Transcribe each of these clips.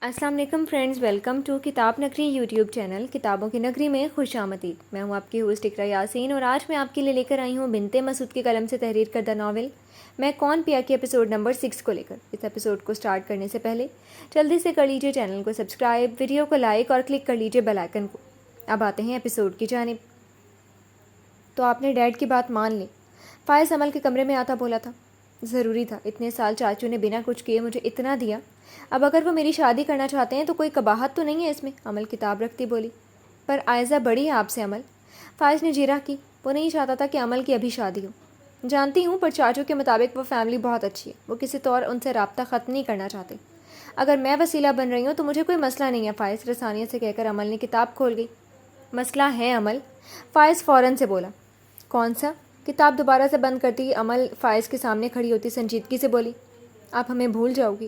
السلام علیکم friends, welcome to کتاب نگری یوٹیوب چینل کتابوں کی نگری میں خوش آمدید۔ میں ہوں آپ کی ہوسٹ اقرا یاسین اور آج میں آپ کے لیے لے کر آئی ہوں بنت مسعود کے قلم سے تحریر کردہ ناول میں کون پیا کے ایپیسوڈ نمبر 6 کو لے کر۔ اس ایپیسوڈ کو سٹارٹ کرنے سے پہلے جلدی سے کر لیجیے چینل کو سبسکرائب، ویڈیو کو لائک اور کلک کر لیجیے بیل آئکن کو۔ اب آتے ہیں ایپیسوڈ کی جانب۔ تو آپ نے ڈیڈ کی بات مان لی؟ فائز عمل کے کمرے میں آتا بولا تھا۔ ضروری تھا، اتنے سال چاچو نے بنا کچھ کیے مجھے اتنا دیا، اب اگر وہ میری شادی کرنا چاہتے ہیں تو کوئی قباحت تو نہیں ہے اس میں؟ عمل کتاب رکھتی بولی۔ پر عائزہ بڑی ہے آپ سے عمل۔ فائز نے جیرا کی۔ وہ نہیں چاہتا تھا کہ عمل کی ابھی شادی ہو۔ جانتی ہوں، پر چاچو کے مطابق وہ فیملی بہت اچھی ہے، وہ کسی طور ان سے رابطہ ختم نہیں کرنا چاہتے۔ اگر میں وسیلہ بن رہی ہوں تو مجھے کوئی مسئلہ نہیں ہے فائز، رسانیہ سے کہہ کر عمل نے کتاب کھول گئی۔ مسئلہ ہے عمل، فائز فوراً سے بولا۔ کون سا؟ کتاب دوبارہ سے بند کرتی عمل فائز کے سامنے کھڑی ہوتی سنجیدگی سے بولی۔ آپ ہمیں بھول جاؤ گی؟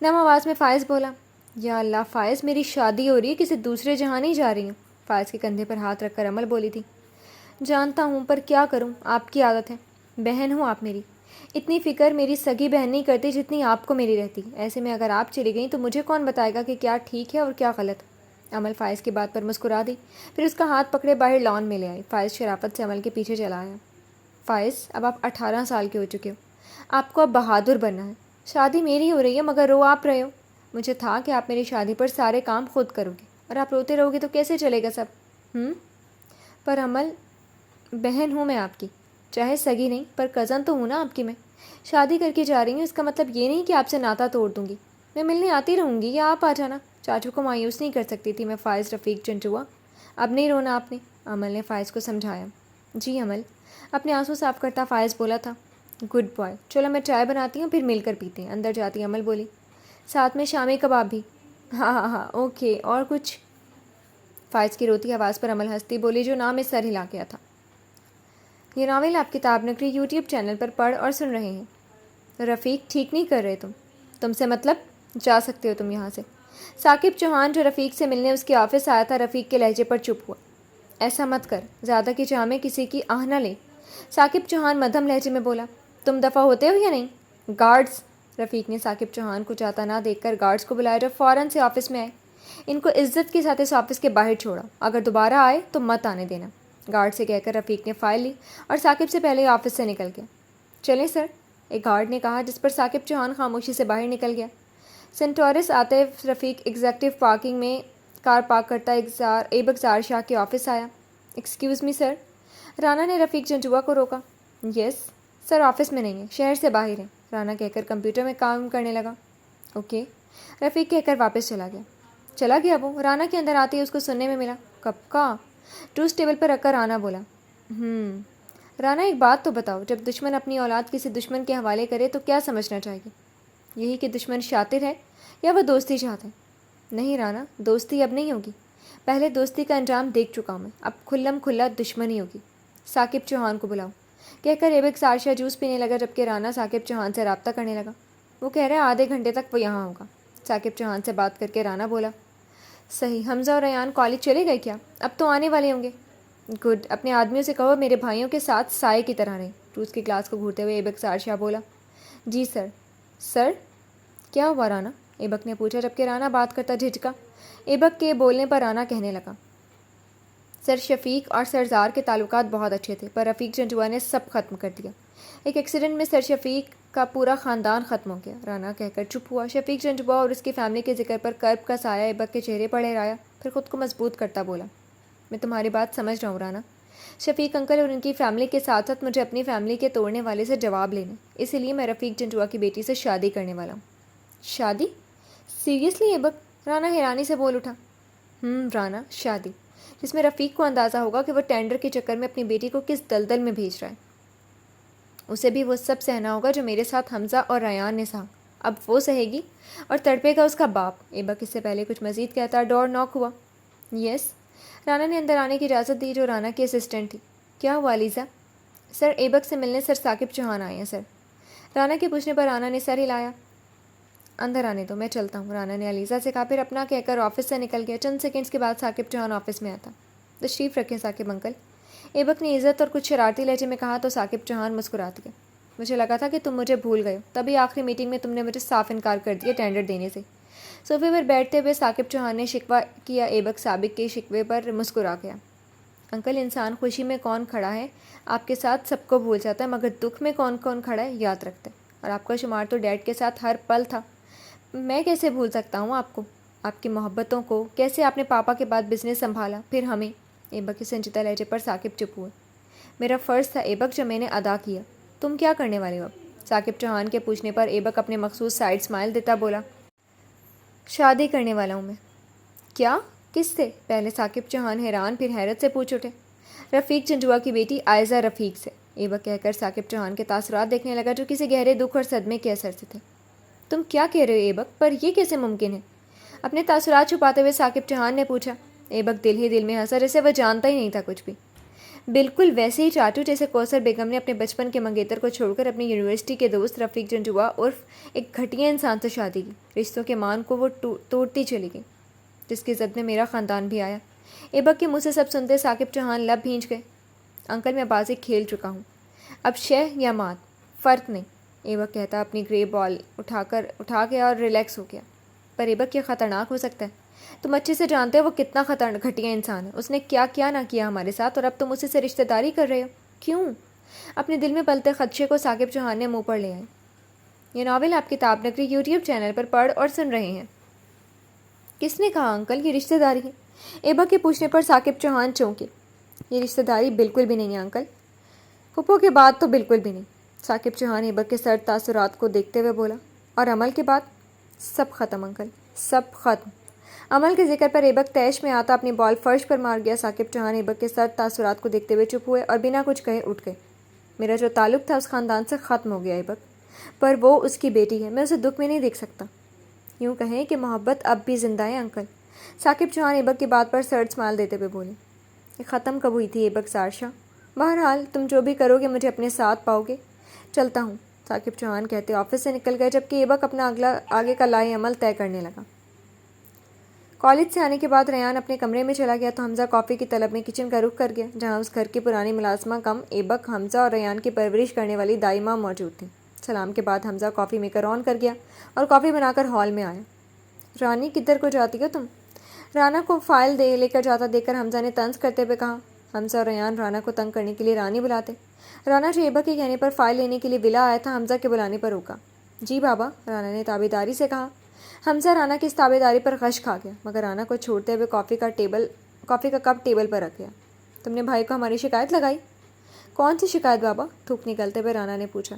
نم آواز میں فائز بولا۔ یا اللہ فائز، میری شادی ہو رہی ہے، کسی دوسرے جہاں نہیں جا رہی ہوں۔ فائز کے کندھے پر ہاتھ رکھ کر عمل بولی تھی۔ جانتا ہوں، پر کیا کروں، آپ کی عادت ہے۔ بہن ہوں آپ میری، اتنی فکر میری سگی بہن نہیں کرتی جتنی آپ کو میری رہتی۔ ایسے میں اگر آپ چلی گئیں تو مجھے کون بتائے گا کہ کیا ٹھیک ہے اور کیا غلط؟ عمل فائز کی بات پر مسکرا دی، پھر اس کا ہاتھ پکڑے باہر لان میں لے آئی۔ فائز شرافت سے عمل کے پیچھے چلا آیا۔ فائز، اب آپ 18 سال کے ہو چکے ہو، آپ کو اب بہادر بننا ہے۔ شادی میری ہو رہی ہے مگر رو آپ رہے ہو۔ مجھے تھا کہ آپ میری شادی پر سارے کام خود کرو گے، اور آپ روتے رہو گے تو کیسے چلے گا سب؟ پر عمل، بہن ہوں میں آپ کی، چاہے سگی نہیں پر کزن تو ہوں نا آپ کی میں۔ شادی کر کے جا رہی ہوں، اس کا مطلب یہ نہیں کہ آپ سے ناتا توڑ دوں گی۔ میں ملنے آتی رہوں گی یا آپ آ جانا، چاچو کو مایوس نہیں کر سکتی تھی میں فائز رفیق چنچوا۔ اب نہیں رونا آپ نے، عمل نے فائز کو سمجھایا۔ جی عمل، اپنے آنسو صاف کرتا فائز بولا تھا۔ گڈ بوائے، چلو میں چائے بناتی ہوں، پھر مل کر پیتے ہیں۔ اندر جاتی عمل بولی۔ ساتھ میں شامی کباب بھی؟ ہاں ہاں ہاں، اوکے، اور کچھ؟ فائز کی روتی آواز پر عمل ہنستی بولی جو نام میں سر ہلا گیا تھا۔ یہ ناول آپ کتاب نگری یوٹیوب چینل پر پڑھ اور سن رہے ہیں۔ رفیق، ٹھیک نہیں کر رہے تم سے مطلب؟ جا سکتے ہو تم یہاں سے۔ ثاقب چوہان جو رفیق سے ملنے اس کے آفس آیا تھا، رفیق کے لہجے پر چپ ہوا۔ ایسا مت کر، زیادہ کی چاہ میں کسی کی آہ نہ لے، ثاقب چوہان مدھم لہجے میں بولا۔ تم دفع ہوتے ہو یا نہیں؟ گارڈز! رفیق نے ثاقب چوہان کو جاتا نہ دیکھ کر گارڈز کو بلایا جو فوراً سے آفس میں آئے۔ ان کو عزت کے ساتھ اس آفس کے باہر چھوڑا، اگر دوبارہ آئے تو مت آنے دینا، گارڈ سے کہہ کر رفیق نے فائل لی اور ثاقب سے پہلے آفس سے نکل گیا۔ چلیں سر، ایک گارڈ نے کہا، جس پر ثاقب چوہان خاموشی سے باہر نکل گیا۔ سینٹورس آتے رفیق ایگزیکٹو پارکنگ میں کار پارک کرتا ایبک زار شاہ کے آفس آیا۔ ایکسکیوز می سر؟ رانا نے رفیق چنچوا کو روکا۔ یس سر، آفس میں نہیں ہے، شہر سے باہر ہے، رانا کہہ کر کمپیوٹر میں کام کرنے لگا۔ اوکے، رفیق کہہ کر واپس چلا گیا وہ۔ رانا کے اندر آتے ہی اس کو سننے میں ملا۔ کب کا؟ ٹوس ٹیبل پر رکھ کر رانا بولا۔ رانا، ایک بات تو بتاؤ، جب دشمن اپنی اولاد کسی دشمن کے حوالے کرے تو کیا سمجھنا چاہیے؟ یہی کہ دشمن شاطر ہے یا وہ دوستی چاہتا ہے؟ نہیں رانا، دوستی اب نہیں ہوگی، پہلے دوستی کا انجام دیکھ چکا ہوں میں، اب کھلم کھلا دشمنی ہوگی۔ ثاقب چوہان کو بلاؤ، کہہ کر ایبک زار شاہ جوس پینے لگا، جبکہ رانا ثاقب چوہان سے رابطہ کرنے لگا۔ وہ کہہ رہا ہے آدھے گھنٹے تک وہ یہاں ہوگا۔ ثاقب چوہان سے بات کر کے رانا بولا۔ صحیح، حمزہ اور ریان کالج چلے گئے کیا؟ اب تو آنے والے ہوں گے۔ گڈ، اپنے آدمیوں سے کہو میرے بھائیوں کے ساتھ سائے کی طرح رہیں۔ ٹوس کی کلاس کو گھورتے ہوئے ایبک زار شاہ بولا۔ جی سر۔ سر؟ کیا ہوا رانا؟ ایبک نے پوچھا، جبکہ رانا بات کرتا جھجکا۔ ایبک کے بولنے پر رانا کہنے لگا، سر شفیق اور سر زار کے تعلقات بہت اچھے تھے، پر رفیق چنچوا نے سب ختم کر دیا۔ ایک ایکسیڈنٹ میں سر شفیق کا پورا خاندان ختم ہو گیا۔ رانا کہہ کر چپ ہوا۔ شفیق چنچوا اور اس کی فیملی کے ذکر پر کرب کا سایہ ایبک کے چہرے پر لہرایا، پھر خود کو مضبوط کرتا بولا۔ میں تمہاری بات سمجھ رہا ہوں رانا۔ شفیق انکل اور ان کی فیملی کے ساتھ ساتھ مجھے اپنی فیملی کے توڑنے والے سے جواب لینا، اسی لیے میں رفیق چنچوا کی بیٹی سے شادی کرنے والا ہوں۔ شادی؟ سیریسلی ایبک؟ رانا حیرانی سے بول اٹھا۔ رانا، شادی جس میں رفیق کو اندازہ ہوگا کہ وہ ٹینڈر کے چکر میں اپنی بیٹی کو کس دلدل میں بھیج رہا ہے۔ اسے بھی وہ سب سہنا ہوگا جو میرے ساتھ حمزہ اور ریان نے سہا، اب وہ سہے گی، اور تڑپے گا اس کا باپ۔ ایبک اس سے پہلے کچھ مزید کہتا ڈور ناک ہوا۔ یس، رانا نے اندر آنے کی اجازت دی جو رانا کی اسسٹنٹ تھی۔ کیا ہوا علیزہ؟ سر، ایبک سے ملنے سر ثاقب چوہان آئے ہیں سر۔ رانا کے پوچھنے پر رانا نے سر ہلایا۔ اندر آنے دو، میں چلتا ہوں، رانا نے علیزہ سے کہا، پھر اپنا کہہ کر آفس سے نکل گیا۔ چند سیکنڈز کے بعد ثاقب چوہان آفس میں آتا۔ تشریف رکھیں ثاقب انکل، ایبک نے عزت اور کچھ شرارتی لہجے میں کہا تو ثاقب چوہان مسکرا دیا۔ مجھے لگا تھا کہ تم مجھے بھول گئے ہو، تبھی آخری میٹنگ میں تم نے مجھے صاف انکار کر دیا ٹینڈر دینے سے۔ صوفے پر بیٹھتے ہوئے ثاقب چوہان نے شکوہ کیا۔ ایبک سابق کے شکوے پر مسکرا گیا۔ انکل، انسان خوشی میں کون کھڑا ہے آپ کے ساتھ سب کو بھول جاتا ہے، مگر دکھ میں کون کون کھڑا ہے یاد رکھتا ہے، اور آپ کا شمار تو ڈیڈ کے ساتھ ہر پل تھا۔ میں کیسے بھول سکتا ہوں آپ کو، آپ کی محبتوں کو، کیسے آپ نے پاپا کے بعد بزنس سنبھالا، پھر ہمیں۔ ایبک کے سنجیدہ لہجے پر ثاقب چپ ہوئے۔ میرا فرض تھا ایبک، جو میں نے ادا کیا۔ تم کیا کرنے والے ہو اب؟ ثاقب چوہان کے پوچھنے پر ایبک اپنے مخصوص سائڈ اسمائل دیتا بولا، شادی کرنے والا ہوں میں۔ کیا؟ کس سے؟ پہلے ثاقب چوہان حیران پھر حیرت سے پوچھ اٹھے۔ رفیق چنچوا کی بیٹی عائزہ رفیق سے، ایبک کہہ کر ثاقب چوہان کے تاثرات دیکھنے لگا جو کسی گہرے دکھ اور صدمے کے اثر سے تھے۔ تم کیا کہہ رہے ہو ایبک؟ پر یہ کیسے ممکن ہے؟ اپنے تاثرات چھپاتے ہوئے ثاقب چوہان نے پوچھا۔ ایبک دل ہی دل میں ہنسا، جیسے وہ جانتا ہی نہیں تھا کچھ بھی۔ بالکل ویسے ہی چاچو جیسے کوثر بیگم نے اپنے بچپن کے منگیتر کو چھوڑ کر اپنی یونیورسٹی کے دوست رفیق چنچوا عرف ایک گھٹیا انسان سے شادی کی۔ رشتوں کے مان کو وہ توڑتی چلی گئی، جس کی زد میں میرا خاندان بھی آیا۔ ایبک کے منہ سے سب سنتے ثاقب چوہان لب بھینچ گئے۔ انکل، میں بازی کھیل چکا ہوں، اب شہ یا مات فرق نہیں، ایبک کہتا اپنی گرے بال اٹھا گیا اور ریلیکس ہو گیا۔ پر ایبک، یہ خطرناک ہو سکتا ہے۔ تم اچھے سے جانتے ہو وہ کتنا گھٹیا انسان ہے، اس نے کیا کیا نہ کیا ہمارے ساتھ، اور اب تم اسی سے رشتہ داری کر رہے ہو۔ کیوں؟ اپنے دل میں پلتے خدشے کو ثاقب چوہان نے منہ پر لے آئے۔ یہ ناول آپ کتاب نگری یوٹیوب چینل پر پڑھ اور سن رہے ہیں۔ کس نے کہا انکل یہ رشتہ داری ہے؟ ایبک کے پوچھنے پر ثاقب چوہان چونکے۔ یہ رشتہ داری بالکل بھی نہیں ہے انکل، پھپھو کے بعد تو بالکل بھی نہیں۔ ثاقب چوہان ایبک کے سرد تاثرات کو دیکھتے ہوئے بولا۔ اور عمل کے بعد؟ سب ختم انکل، سب ختم۔ عمل کے ذکر پر ایبک طیش میں آتا اپنی بال فرش پر مار گیا۔ ثاقب چوہان ایبک کے سرد تاثرات کو دیکھتے ہوئے چپ ہوئے اور بنا کچھ کہے اٹھ گئے۔ میرا جو تعلق تھا اس خاندان سے ختم ہو گیا ایبک، پر وہ اس کی بیٹی ہے، میں اسے دکھ میں نہیں دیکھ سکتا۔ یوں کہیں کہ محبت اب بھی زندہ ہے انکل، ثاقب چوہان ایبک کی بات پر سرد اسمائل دیتے ہوئے بولے۔ یہ ختم کب ہوئی تھی ایبک زارشاہ؟ بہرحال تم جو بھی کرو گے مجھے اپنے ساتھ پاؤ گے۔ چلتا ہوں، ثاقب چوہان کہتے آفس سے نکل گئے، جبکہ ایبک اپنا آگے کا لائے عمل طے کرنے لگا۔ کالج سے آنے کے بعد ریان اپنے کمرے میں چلا گیا تو حمزہ کافی کی طلب میں کچن کا رخ کر گیا، جہاں اس گھر کی پرانی ملازمہ کم ایبک، حمزہ اور ریان کی پرورش کرنے والی دائی ماں موجود تھیں۔ سلام کے بعد حمزہ کافی میکر آن کر گیا اور کافی بنا کر ہال میں آیا۔ رانی، کدھر کو جاتی ہو تم؟ رانا کو فائل لے کر جاتا دیکھ کر حمزہ نے طنز کرتے ہوئے کہا۔ حمزہ اور ریان رانا کو تنگ کرنے کے لیے رانی بلاتے۔ رانا جو ایبک کے کہنے پر فائل لینے کے لیے ولا آیا تھا، حمزہ کے بلانے پر روکا۔ جی بابا، رانا نے تابعداری سے کہا۔ حمزہ رانا کی اس تابعداری پر غش کھا گیا، مگر رانا کو چھوڑتے ہوئے کافی کا کپ ٹیبل پر رکھ گیا۔ تم نے بھائی کو ہماری شکایت لگائی؟ کون سی شکایت بابا؟ تھوک نکلتے ہوئے رانا نے پوچھا۔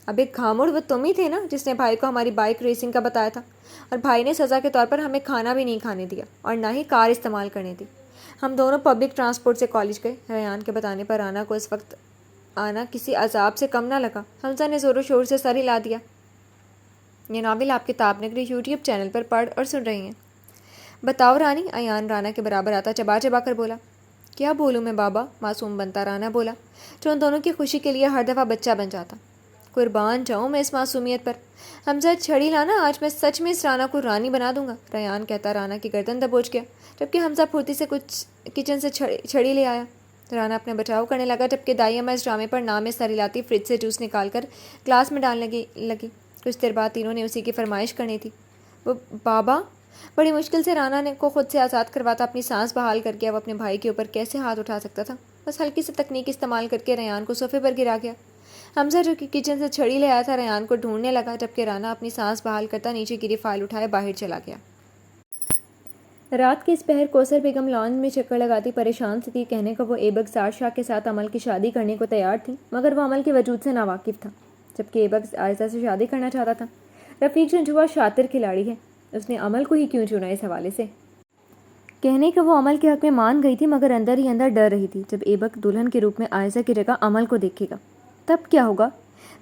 اب ایک گھامڑ وہ تم ہی تھے نا جس نے بھائی کو ہماری بائک ریسنگ کا بتایا تھا، اور بھائی نے سزا کے طور پر ہمیں کھانا بھی نہیں کھانے دیا اور نہ ہی کار استعمال کرنے دی۔ ہم دونوں پبلک ٹرانسپورٹ سے کالج گئے۔ ریان کے بتانے پر رانا کو اس وقت آنا کسی عذاب سے کم نہ لگا۔ حمزہ نے زور و شور سے سر ہلا دیا۔ یہ ناول آپ کتاب نگری یوٹیوب چینل پر پڑھ اور سن رہے ہیں۔ بتاؤ رانی، ایان رانا کے برابر آتا چبا چبا کر بولا۔ کیا بولوں میں بابا؟ معصوم بنتا رانا بولا، جو ان دونوں کی خوشی کے لیے ہر دفعہ بچہ بن جاتا۔ قربان جاؤں میں اس معصومیت پر۔ حمزہ چھڑی لانا، آج میں سچ میں اس رانا کو رانی بنا دوں گا، ریان کہتا رانا کی گردن دبوچ گیا، جبکہ حمزہ پھرتی سے کچھ کچن سے چھڑی لے آیا۔ رانا اپنے بچاؤ کرنے لگا، جبکہ دائی اماں اس ڈرامے پر نام میں سر ہلاتی فریج سے جوس نکال کر گلاس میں ڈالنے لگی۔ کچھ دیر بعد تینوں نے اسی کی فرمائش کرنی تھی۔ وہ بابا، بڑی مشکل سے رانا کو خود سے آزاد کرواتا اپنی سانس بحال کر کے وہ اپنے بھائی کے اوپر کیسے ہاتھ اٹھا سکتا تھا؟ بس ہلکی سی تکنیک استعمال کر کے ریان کو صوفے پر گرا گیا۔ حمزہ جو کہ کچن سے چھڑی لے آیا تھا ریان کو ڈھونڈنے لگا، جبکہ رانا اپنی سانس بحال کرتا نیچے گری فائل اٹھائے باہر چلا گیا۔ رات کے اس پہر کوثر بیگم لانج میں چکر لگاتی پریشان سی تھی۔ کہنے کو وہ ایبک زارشاہ کے ساتھ عمل کی شادی کرنے کو تیار تھی، مگر وہ عمل کے وجود سے ناواقف تھا، جبکہ ایبک عائزہ سے شادی کرنا چاہتا تھا۔ رفیق چنچوا شاطر کھلاڑی ہے، اس نے عمل کو ہی کیوں چنا اس حوالے سے؟ کہنے کہ وہ عمل کے حق میں مان گئی تھی، مگر اندر ہی اندر ڈر رہی تھی جب ایبک دلہن کے روپ میں عائزہ کی جگہ عمل کو دیکھے گا تب کیا ہوگا؟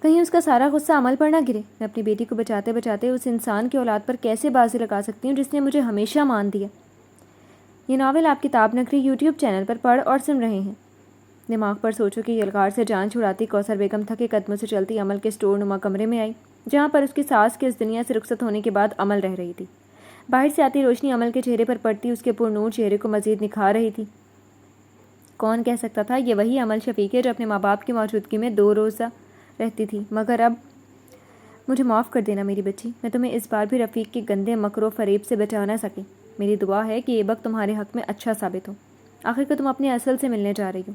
کہیں اس کا سارا غصہ عمل پر نہ گرے۔ میں اپنی بیٹی کو بچاتے بچاتے اس انسان کی اولاد پر کیسے بازی لگا سکتی ہوں جس نے مجھے ہمیشہ مان دیا۔ یہ ناول آپ کتاب نگری یوٹیوب چینل پر پڑھ اور سن رہے ہیں۔ دماغ پر سوچو کہ یلغار سے جان چھڑاتی کوثر بیگم تھکے قدموں سے چلتی عمل کے اسٹور نما کمرے میں آئی، جہاں پر اس کی ساس کے اس دنیا سے رخصت ہونے کے بعد عمل رہ رہی تھی۔ باہر سے آتی روشنی عمل کے چہرے پر پڑتی اس کے پرنور چہرے کو مزید نکھار رہی تھی۔ کون کہہ سکتا تھا یہ وہی عمل شفیق ہے جو اپنے ماں باپ کی موجودگی میں 2 روزہ رہتی تھی، مگر اب مجھے معاف کر دینا میری بچی، میں تمہیں اس بار بھی رفیق کے گندے مکر و فریب سے بچا نہ سکی۔ میری دعا ہے کہ یہ وقت تمہارے حق میں اچھا ثابت ہو۔ آخر کو تم اپنی اصل سے ملنے جا رہی ہو۔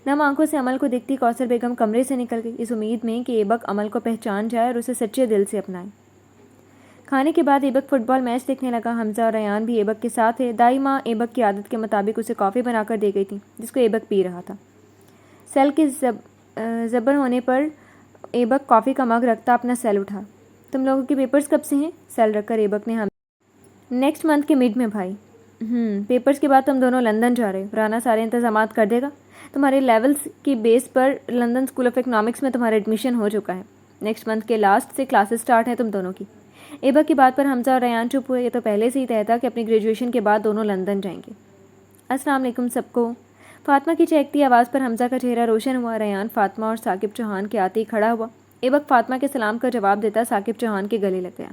نم آنکھوں سے عمل کو دیکھتی کوثر بیگم کمرے سے نکل گئی، اس امید میں کہ ایبک عمل کو پہچان جائے اور اسے سچے دل سے اپنائے۔ کھانے کے بعد ایبک فٹ بال میچ دیکھنے لگا۔ حمزہ اور ریان بھی ایبک کے ساتھ تھے۔ دائی ماں ایبک کی عادت کے مطابق اسے کافی بنا کر دے گئی تھی جس کو ایبک پی رہا تھا۔ سیل کے زبر ہونے پر ایبک کافی کا مگ رکھتا اپنا سیل اٹھا۔ تم لوگوں کے پیپرز کب سے ہیں؟ سیل رکھ کر ایبک نے نیکسٹ منتھ کے مڈ میں بھائی۔ پیپرز کے بعد تم دونوں لندن جا رہے ہو۔ رانا سارے انتظامات کر دے گا۔ تمہارے لیولز کی بیس پر لندن اسکول آف اکنامکس میں تمہارا ایڈمیشن ہو چکا ہے۔ نیکسٹ منتھ کے لاسٹ سے کلاسز سٹارٹ ہیں تم دونوں کی۔ ایبک کی بات پر حمزہ اور ریان چپ ہوئے۔ یہ تو پہلے سے ہی طے تھا کہ اپنی گریجویشن کے بعد دونوں لندن جائیں گے۔ السلام علیکم سب کو۔ فاطمہ کی چہکتی آواز پر حمزہ کا چہرہ روشن ہوا۔ ریان فاطمہ اور ثاقب چوہان کے آتے ہی کھڑا ہوا۔ ایبک فاطمہ کے سلام کا جواب دیتا ثاقب چوہان کے گلے لگ گیا۔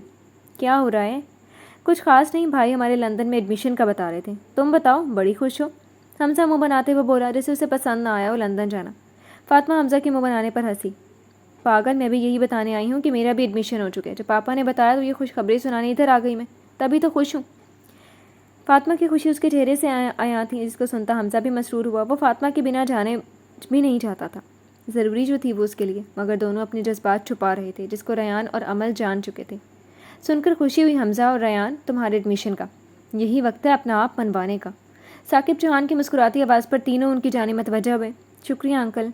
کیا ہو رہا ہے؟ کچھ خاص نہیں، بھائی ہمارے لندن میں ایڈمیشن کا بتا رہے تھے۔ تم بتاؤ، بڑی خوش ہو؟ حمزہ منہ بناتے ہوئے بولا جیسے اسے پسند نہ آیا وہ لندن جانا۔ فاطمہ حمزہ کے منہ بنانے پر ہنسی۔ پاگل، میں بھی یہی بتانے آئی ہوں کہ میرا بھی ایڈمیشن ہو چکا ہے۔ جب پاپا نے بتایا تو یہ خوشخبری سنانے ادھر آ گئی میں، تبھی تو خوش ہوں۔ فاطمہ کی خوشی اس کے چہرے سے آیا تھی جس کو سنتا حمزہ بھی مسرور ہوا۔ وہ فاطمہ کے بنا جانے بھی نہیں چاہتا تھا، ضروری جو تھی وہ اس کے لیے، مگر دونوں اپنے جذبات چھپا رہے تھے جس کو ریان اور عمل جان چکے تھے۔ سن کر خوشی ہوئی حمزہ اور ریان، تمہارے ایڈمیشن کا یہی وقت ہے اپنا آپ منوانے کا۔ ثاقب چوہان کی مسکراتی آواز پر تینوں ان کی جانب متوجہ ہوئے۔ شکریہ انکل۔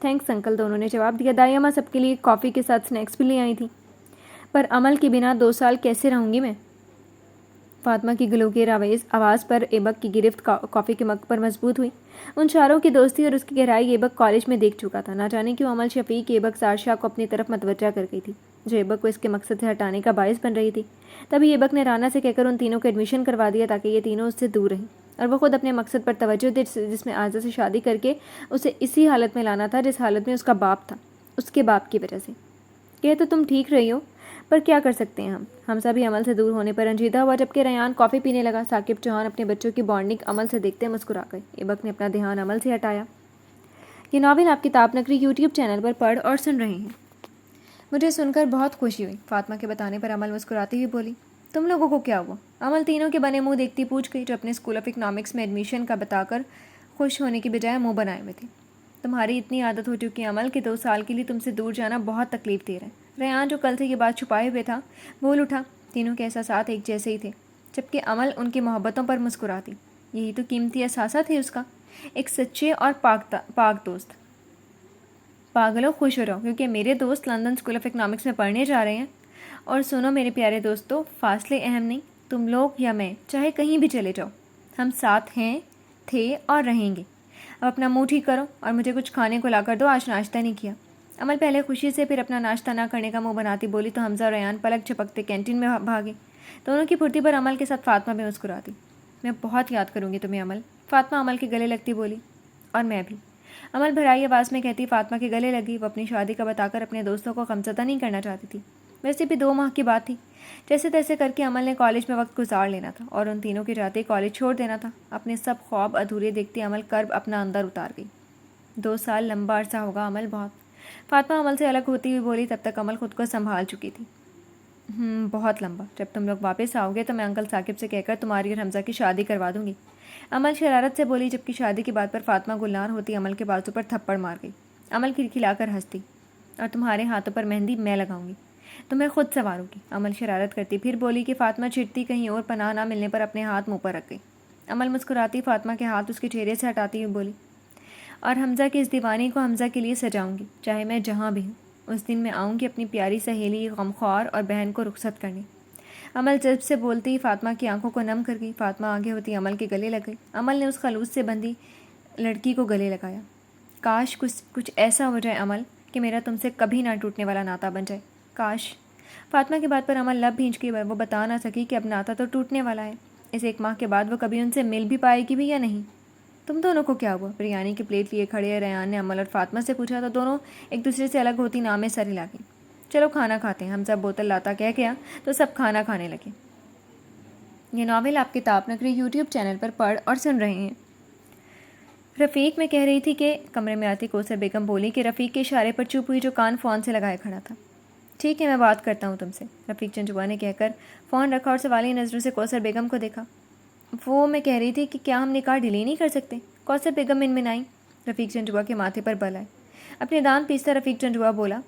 تھینکس انکل، دونوں نے جواب دیا۔ دائی اماں سب کے لیے کافی کے ساتھ سنیکس بھی لے آئی تھیں۔ پر عمل کے بنا 2 سال کیسے رہوں گی میں؟ فاطمہ کی گلوگیر آواز پر ایبک کی گرفت کافی کے مگ پر مضبوط ہوئی۔ ان چاروں کی دوستی اور اس کی گہرائی ایبک کالج میں دیکھ چکا تھا۔ نہ جانے کیوں عمل شفیق ایبک زارشاہ کو اپنی طرف متوجہ کر گئی تھی جو ایبک کو اس کے مقصد سے ہٹانے کا باعث بن رہی تھی۔ تبھی ایبک نے رانا سے کہہ کر ان تینوں کو ایڈمیشن کروا دیا تاکہ یہ تینوں اس سے دور رہیں اور وہ خود اپنے مقصد پر توجہ دے جس میں عائزہ سے شادی کر کے اسے اسی حالت میں لانا تھا جس حالت میں اس کا باپ تھا، اس کے باپ کی وجہ سے۔ کہ تو تم ٹھیک رہی ہو، پر کیا کر سکتے ہیں ہم۔ حمزہ بھی عمل سے دور ہونے پر رنجیدہ ہوا جبکہ ریان کافی پینے لگا۔ ثاقب چوہان اپنے بچوں کی بانڈنگ عمل سے دیکھتے مسکرا گئے۔ ایبک نے اپنا دھیان عمل سے ہٹایا۔ یہ ناول آپ کتاب نگری یوٹیوب چینل پر پڑھ اور سن رہے ہیں۔ مجھے سن کر بہت خوشی ہوئی۔ فاطمہ کے بتانے پر عمل مسکراتی ہوئی بولی، تم لوگوں کو کیا ہوا؟ عمل تینوں کے بنے منہ دیکھتی پوچھ گئی جو اپنے اسکول آف اکنامکس میں ایڈمیشن کا بتا کر خوش ہونے کی بجائے منہ بنائے ہوئے تھے۔ تمہاری اتنی عادت ہو چکی عمل کہ 2 سال کے لیے تم سے دور جانا بہت تکلیف دے رہا ہے۔ ریان جو کل سے یہ بات چھپائے ہوئے تھا بول اٹھا۔ تینوں کے احساسات ایک جیسے ہی تھے جبکہ عمل ان کی محبتوں پر مسکراتی۔ یہی تو قیمتی احساسہ تھے اس کا، ایک سچے اور پاک دوست۔ پاگلوں، خوش ہو رہو کیونکہ میرے دوست لندن اسکول آف اکنامکس میں پڑھنے جا رہے ہیں۔ اور سنو میرے پیارے دوستو، فاصلے اہم نہیں، تم لوگ یا میں چاہے کہیں بھی چلے جاؤ، ہم ساتھ ہیں، تھے اور رہیں گے۔ اب اپنا منہ ٹھیک کرو اور مجھے کچھ کھانے کو لا کر دو، آج ناشتہ نہیں کیا۔ عمل پہلے خوشی سے پھر اپنا ناشتہ نہ کرنے کا منہ بناتی بولی تو حمزہ اور ریان پلک جھپکتے کینٹین میں بھاگے۔ دونوں کی پھرتی پر عمل کے ساتھ فاطمہ بھی مسکراتی۔ میں بہت یاد کروں گی تمہیں عمل، فاطمہ عمل کے گلے لگتی بولی۔ اور میں بھی، عمل بھرائی آواز میں کہتی فاطمہ کے گلے لگی۔ وہ اپنی شادی کا بتا کر اپنے دوستوں کو غمزدہ نہیں کرنا چاہتی تھی۔ ویسے بھی 2 ماہ کی بات تھی، جیسے تیسے کر کے عمل نے کالج میں وقت گزار لینا تھا اور ان تینوں کے جاتے کالج چھوڑ دینا تھا۔ اپنے سب خواب ادھورے دیکھتے عمل کرب اپنا اندر اتار گئی۔ 2 سال لمبا عرصہ ہوگا عمل، بہت۔ فاطمہ عمل سے الگ ہوتی ہوئی بولی، تب تک عمل خود کو سنبھال چکی تھی۔ بہت لمبا۔ جب تم لوگ واپس آؤ گے تو میں انکل ثاقب سے کہہ کر تمہاری اور حمزہ کی شادی کروا دوں گی، عمل شرارت سے بولی جبکہ شادی کی بات پر فاطمہ گلنار ہوتی عمل کے بازو پر تھپڑ مار گئی۔ عمل کھلکھلا کر ہنستی، اور تمہارے ہاتھوں پر مہندی میں لگاؤں گی، تمہیں خود سنواروں گی، عمل شرارت کرتی پھر بولی کہ فاطمہ چڑھتی کہیں اور پناہ نہ ملنے پر اپنے ہاتھ منہ پر رکھ گئی۔ عمل مسکراتی فاطمہ کے ہاتھ اس کے چہرے سے ہٹاتی ہوئی بولی، اور حمزہ کی اس دیوانی کو حمزہ کے لیے سجاؤں گی، چاہے میں جہاں بھی ہوں۔ اس دن میں آؤں گی اپنی پیاری سہیلی غمخوار اور بہن کو رخصت کرنے۔ عمل جذب سے بولتی فاطمہ کی آنکھوں کو نم کر گئی۔ فاطمہ آگے ہوتی عمل کے گلے لگ گئی۔ عمل نے اس خلوص سے بندھی لڑکی کو گلے لگایا۔ کاش کچھ ایسا ہو جائے عمل کہ میرا تم سے کبھی نہ ٹوٹنے والا ناطہ بن جائے، کاش۔ فاطمہ کی بات پر عمل لب بھینچ گئی۔ وہ بتا نہ سکی کہ اب ناطہ تو ٹوٹنے والا ہے، اس 1 ماہ کے بعد وہ کبھی ان سے مل بھی پائے گی بھی یا نہیں۔ تم دونوں کو کیا ہوا؟ بریانی کی پلیٹ لیے کھڑے ریان نے عمل اور فاطمہ سے پوچھا تو دونوں ایک دوسرے سے الگ ہوتی نام میں سر ہلا گئی۔ چلو کھانا کھاتے ہیں، حمزہ بوتل لاتا کہہ گیا تو سب کھانا کھانے لگے۔ یہ ناول آپ کتاب نگری یوٹیوب چینل پر پڑھ اور سن رہے ہیں۔ رفیق میں کہہ رہی تھی کہ کمرے میں آتی کوثر بیگم بولی کہ رفیق کے اشارے پر چپ ہوئی جو کان فون سے لگائے کھڑا تھا۔ ٹھیک ہے میں بات کرتا ہوں تم سے، رفیق چند چوا نے کہہ کر فون رکھا اور سوالی نظروں سے کوثر بیگم کو دیکھا۔ وہ میں کہہ رہی تھی کہ کیا ہم نکاح ڈیلے نہیں کر سکتے؟ کوثر بیگم منمنائیں۔ رفیق چند چوا کے ماتھے پر بل آئے۔ اپنے دانت پیستا رفیق چند چوا بولا،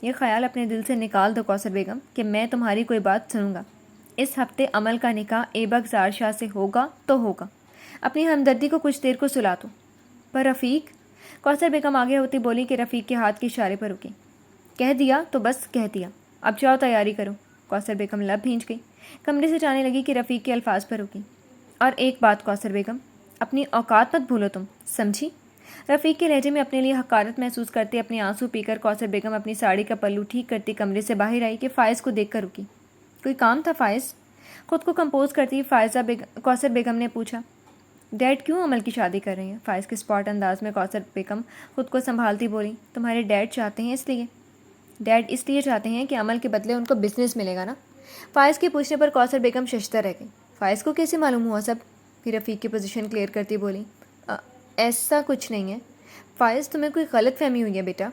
یہ خیال اپنے دل سے نکال دو کوثر بیگم کہ میں تمہاری کوئی بات سنوں گا۔ اس ہفتے عمل کا نکاح ایبک زار شاہ سے ہوگا تو ہوگا۔ اپنی ہمدردی کو کچھ دیر کو سلا دو۔ پر رفیق، کوثر بیگم آگے ہوتی بولی کہ رفیق کے ہاتھ کے اشارے پر رکی۔ کہہ دیا تو بس کہہ دیا، اب جاؤ تیاری کرو۔ کوثر بیگم لب بھینچ گئی، کمرے سے جانے لگی کہ رفیق کے الفاظ پر رکی۔ اور ایک بات کوثر بیگم، اپنی اوقات مت بھولو تم، سمجھی؟ رفیق کے لہجے میں اپنے لیے حقارت محسوس کرتے اپنے آنسو پی کر کوثر بیگم اپنی ساڑی کا پلو ٹھیک کرتی کمرے سے باہر آئی کہ فائز کو دیکھ کر رکی۔ کوئی کام تھا فائز؟ خود کو کمپوز کرتی کوثر بیگم نے پوچھا۔ ڈیڈ کیوں عمل کی شادی کر رہے ہیں؟ فائز کے اسپاٹ انداز میں کوثر بیگم خود کو سنبھالتی بولی۔ تمہارے ڈیڈ چاہتے ہیں اس لیے؟ ڈیڈ اس لیے چاہتے ہیں کہ عمل کے بدلے ان کو بزنس ملے گا نا۔ فائز کے پوچھنے پر کوثر بیگم ششدر رہ گئی۔ فائز کو کیسے معلوم ہوا سب؟ پھر رفیق کی پوزیشن کلیئر کرتی بولی، ایسا کچھ نہیں ہے فائز، تمہیں کوئی غلط فہمی ہوئی ہے بیٹا۔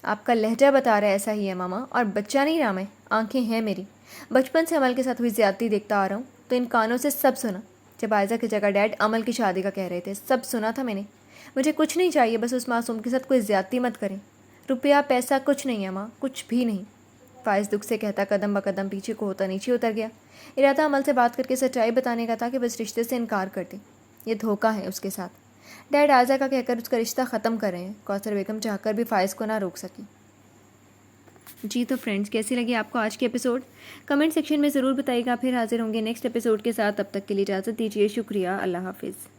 آپ کا لہجہ بتا رہا ہے ایسا ہی ہے ماما، اور بچہ نہیں رہا میں، آنکھیں ہیں میری۔ بچپن سے عمل کے ساتھ ہوئی زیادتی دیکھتا آ رہا ہوں تو ان کانوں سے سب سنا۔ جب عائزہ کی جگہ ڈیڈ عمل کی شادی کا کہہ رہے تھے سب سنا تھا میں نے۔ مجھے کچھ نہیں چاہیے، بس اس معصوم کے ساتھ کوئی زیادتی مت کریں۔ روپیہ پیسہ کچھ نہیں ہے ماں، کچھ بھی نہیں۔ فائز دکھ سے کہتا قدم بقدم پیچھے کو ہوتا نیچے اتر گیا۔ ارادہ عمل سے بات کر کے سچائی بتانے کا تھا کہ بس رشتے سے انکار کر دے، یہ دھوکہ ہے اس کے ساتھ۔ ڈیڈ عائزہ کا کہہ کر اس کا رشتہ ختم کر رہے ہیں۔ کوثر بیگم چاہ کر بھی فائز کو نہ روک سکی۔ جی تو فرینڈز، کیسی لگی آپ کو آج کی ایپیسوڈ؟ کمنٹ سیکشن میں ضرور بتائیے گا۔ پھر حاضر ہوں گے نیکسٹ ایپیسوڈ کے ساتھ، تب تک کے لیے اجازت دیجیے، شکریہ، اللہ حافظ۔